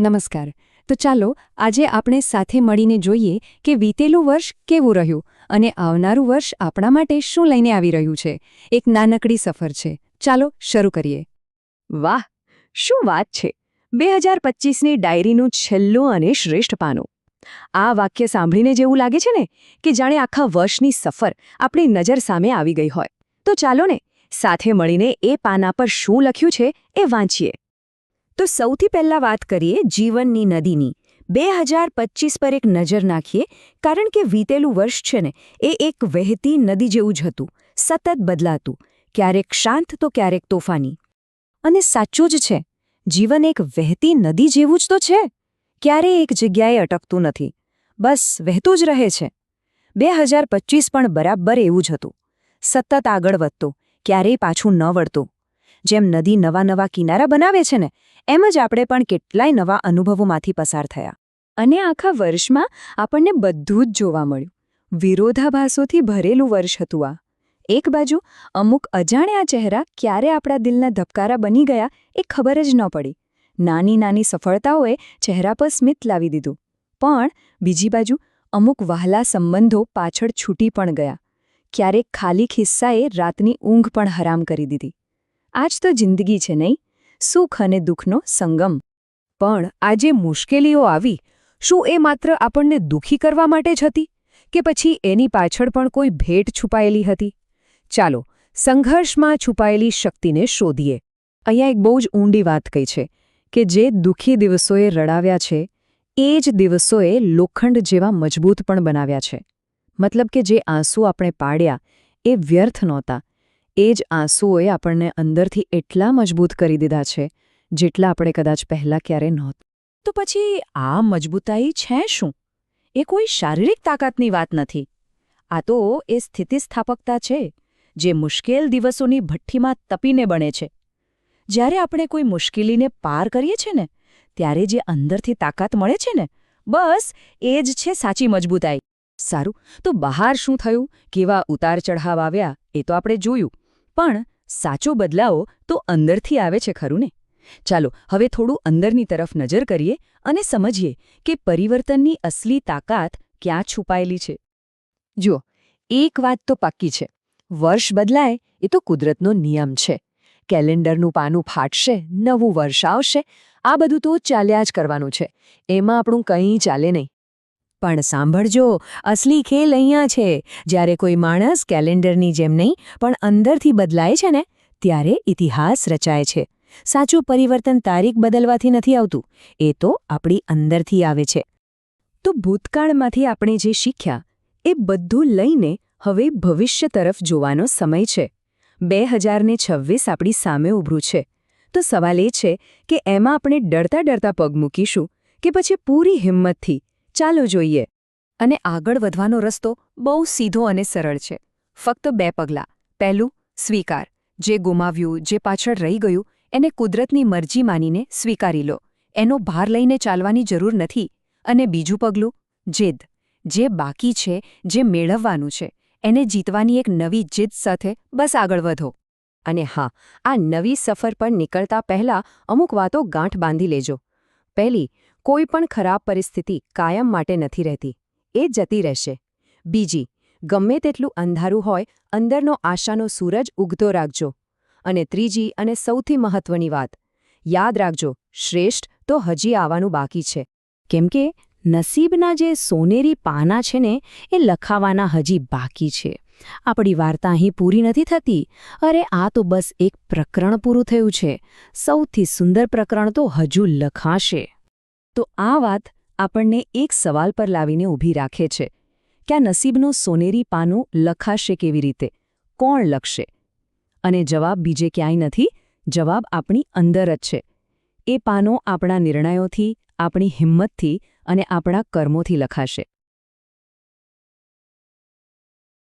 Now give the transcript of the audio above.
નમસ્કાર. તો ચાલો આજે આપણે સાથે મળીને જોઈએ કે વીતેલું વર્ષ કેવું રહ્યું અને આવનારું વર્ષ આપણા માટે શું લઈને આવી રહ્યું છે. એક નાનકડી સફર છે. ચાલો શરૂ કરીએ. વાહ, શું વાત છે! 2025ની ડાયરીનું છેલ્લું અને શ્રેષ્ઠ પાનું. આ વાક્ય સાંભળીને જેવું લાગે છે ને કે જાણે આખા વર્ષની સફર આપણી નજર સામે આવી ગઈ હોય. તો ચાલો ને સાથે મળીને એ પાના પર શું લખ્યું છે એ વાંચીએ. તો સૌથી પહેલા વાત કરીએ જીવનની નદીની. 2025 પર એક નજર નાખીએ, કારણ કે વીતેલું વર્ષ છે ને એ એક વહેતી નદી જેવું જ હતું, સતત બદલાતું, ક્યારેક શાંત તો ક્યારેક તોફાની. અને સાચું જ છે, જીવન એક વહેતી નદી જેવું જ તો છે. ક્યારેય એક જગ્યાએ અટકતું નથી, બસ વહેતું જ રહે છે. 2025 પણ બરાબર એવું જ હતું, સતત આગળ વધતું, ક્યારેય પાછું ન વળતું. જેમ નદી નવા નવા કિનારા બનાવે છે ને, એમ જ આપણે પણ કેટલાય નવા અનુભવોમાંથી પસાર થયા. અને આખા વર્ષમાં આપણને બધું જ જોવા મળ્યું. વિરોધાભાસોથી ભરેલું વર્ષ હતું આ. એક બાજુ અમુક અજાણ્યા ચહેરા ક્યારે આપણા દિલના ધબકારા બની ગયા એ ખબર જ ન પડી. નાની નાની સફળતાઓએ ચહેરા પર સ્મિત લાવી દીધું. પણ બીજી બાજુ અમુક વહાલા સંબંધો પાછળ છૂટી પણ ગયા. ક્યારેક ખાલી ખિસ્સાએ રાતની ઊંઘ પણ હરામ કરી દીધી. આજ તો જિંદગી છે નહીં, સુખ અને દુઃખનો સંગમ. પણ આ જે મુશ્કેલીઓ આવી, શું એ માત્ર આપણને દુઃખી કરવા માટે જ હતી કે પછી એની પાછળ પણ કોઈ ભેટ છુપાયેલી હતી? ચાલો સંઘર્ષમાં છુપાયેલી શક્તિને શોધીએ. અહીંયા એક બહુ જ ઊંડી વાત કહી છે કે જે દુઃખી દિવસોએ રડાવ્યા છે એ જ દિવસોએ લોખંડ જેવા મજબૂત પણ બનાવ્યા છે. મતલબ કે જે આંસુ આપણે પાડ્યા એ વ્યર્થ નહોતા. એ જ આંસુઓએ આપણને અંદરથી એટલા મજબૂત કરી દીધા છે જેટલા આપણે કદાચ પહેલાં ક્યારેય નહોતું. તો પછી આ મજબૂતાઈ છે શું? એ કોઈ શારીરિક તાકાતની વાત નથી. આ તો એ સ્થિતિસ્થાપકતા છે જે મુશ્કેલ દિવસોની ભઠ્ઠીમાં તપીને બને છે. જ્યારે આપણે કોઈ મુશ્કેલીને પાર કરીએ છીએ ને, ત્યારે જે અંદરથી તાકાત મળે છે ને, બસ એ જ છે સાચી મજબૂતાઈ. સારું, તો બહાર શું થયું, કેવા ઉતાર ચઢાવ આવ્યા એ તો આપણે જોયું. પણ સાચો બદલાવો તો અંદરથી આવે છે ખરું ને? ચાલો હવે થોડું અંદરની તરફ નજર કરીએ અને સમજીએ કે પરિવર્તનની અસલી તાકાત ક્યાં છુપાયેલી છે. જુઓ, એક વાત તો પાક્કી છે, વર્ષ બદલાય એ તો કુદરતનો નિયમ છે. કેલેન્ડરનું પાનું ફાટશે, નવું વર્ષ આવશે, આ બધું તો ચાલ્યા જ કરવાનું છે. એમાં આપણું કંઈ ચાલે નહીં. પણ સાંભળજો, અસલી ખેલ અહીંયા છે. જ્યારે કોઈ માણસ કેલેન્ડરની જેમ નહીં પણ અંદરથી બદલાય છે ને, ત્યારે ઇતિહાસ રચાય છે. સાચું પરિવર્તન તારીખ બદલવાથી નથી આવતું, એ તો આપણી અંદરથી આવે છે. તો ભૂતકાળમાંથી આપણે જે શીખ્યા એ બધું લઈને હવે ભવિષ્ય તરફ જોવાનો સમય છે. 2026 આપણી સામે ઊભું છે. તો સવાલ એ છે કે એમાં આપણે ડરતા ડરતા પગ મૂકીશું કે પછી પૂરી હિંમતથી ચાલો જોઈએ. અને આગળ વધવાનો રસ્તો બહુ સીધો અને સરળ છે. ફક્ત 2 પગલાં. પહેલું, સ્વીકાર. જે ગુમાવ્યું, જે પાછળ રહી ગયું, એને કુદરતની મરજી માનીને સ્વીકારી લો. એનો ભાર લઈને ચાલવાની જરૂર નથી. અને બીજું પગલું, જીદ. જે બાકી છે, જે મેળવવાનું છે, એને જીતવાની એક નવી જીદ સાથે બસ આગળ વધો. અને હા, આ નવી સફર પર નીકળતા પહેલાં અમુક વાતો ગાંઠ બાંધી લેજો. પહેલી, કોઈ પણ ખરાબ પરિસ્થિતિ કાયમ માટે નથી રહેતી, એ જતી રહેશે. બીજી, ગમે તેટલું અંધારું હોય, અંદરનો આશાનો સૂરજ ઉગતો રાખજો. અને ત્રીજી અને સૌથી મહત્વની વાત, યાદ રાખજો, શ્રેષ્ઠ તો હજી આવવાનું બાકી છે. કેમ કે નસીબના જે સોનેરી પાના છે ને, એ લખાવાના હજી બાકી છે. આપણી વાર્તા અહીં પૂરી નથી થતી. અરે આ તો બસ એક પ્રકરણ પૂરું થયું છે. સૌથી સુંદર પ્રકરણ તો હજુ લખાશે. તો આ વાત આપણને એક સવાલ પર લાવીને ઊભી રાખે છે કે આ નસીબનું સોનેરી પાનું લખાશે કેવી રીતે? કોણ લખશે? અને જવાબ બીજે ક્યાંય નથી, જવાબ આપણી અંદર જ છે. એ પાનો આપણા નિર્ણયોથી, આપણી હિંમતથી અને આપણા કર્મોથી લખાશે.